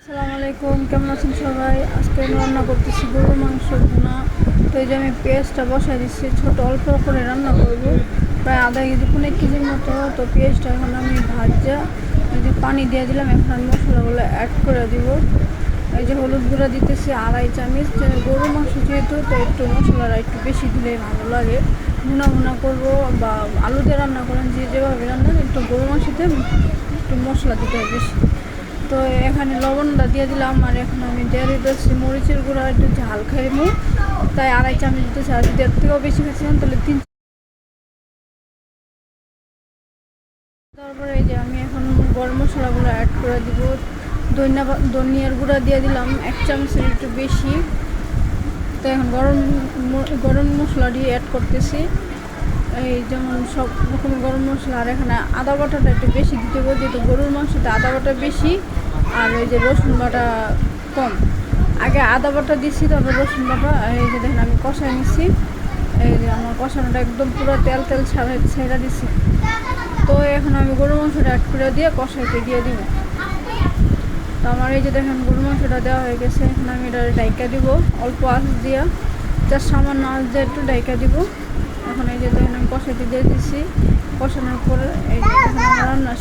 আসসালামু আলাইকুম, কেমন আছেন সবাই? আজকে আমি রান্না করতেছি গরুর মাংস ভুনা। তো এই যে আমি পেঁয়াজটা বসাই দিচ্ছি, ছোট অল্প করে রান্না করব, প্রায় আধা কেজি 1.5 কেজির মতো। তো পেঁয়াজটা এখন আমি ভাজা এই যে পানি দিয়ে দিলাম। এখন আমি মশলাগুলো অ্যাড করে দিব। এই যে হলুদ গুঁড়া দিতেছি 2.5 চামচ। গরুর মাংস যেহেতু, তো একটু মশলাটা একটু বেশি দিলে ভালো লাগে। ভুনা ভুনা করবো বা আলু দিয়ে রান্না করেন, যেভাবে রান্না, একটু গরুর মাংসতে একটু মশলা দিতে হয় বেশি। তো এখানে লবণটা দিয়ে দিলাম, আর এখন আমি দিয়ে দিতেছি মরিচের গুঁড়া, একটু ঝাল খাইবো তাই 2.5 চামচ দিতেছি। আর যদি এর থেকেও বেশি খাচ্ছিলাম তাহলে 3। তারপরে এই যে আমি এখন গরম মশলাগুলো অ্যাড করে দিব। ধনিয়ার গুঁড়া দিয়ে দিলাম 1 চামচের একটু বেশি। তো এখন গরম মশলা দিয়ে অ্যাড করতেছি, এই যেমন সব রকম গরম মশলা। আর এখানে আদা বাটাটা একটু বেশি দিতে হবে, যেহেতু গরুর মাংসতে আদা বাটা বেশি আর এই যে রসুন বাটা কম। আগে আদা বাটা দিচ্ছি, তারপর রসুন বাটা। এই যে দেখেন আমি কষাই নিচ্ছি, এই যে আমার কষানোটা একদম পুরো তেল তেল ছেড়ে দিচ্ছি। তো এখন আমি গরুর মাংসটা অ্যাড করে দিয়ে কষাইতে দিয়ে দিব। তো আমার এই যে দেখেন গরুর মাংসটা দেওয়া হয়ে গেছে। এখন আমি এটা ডাইকা দিব অল্প আঁচ দিয়া, যা সামান্য আঁচ দিয়ে একটু ডাইকা দিব। এখন এই যে দেখেন আমি কষাইতে দিয়ে দিচ্ছি। কষানোর পরে এই যে রান্না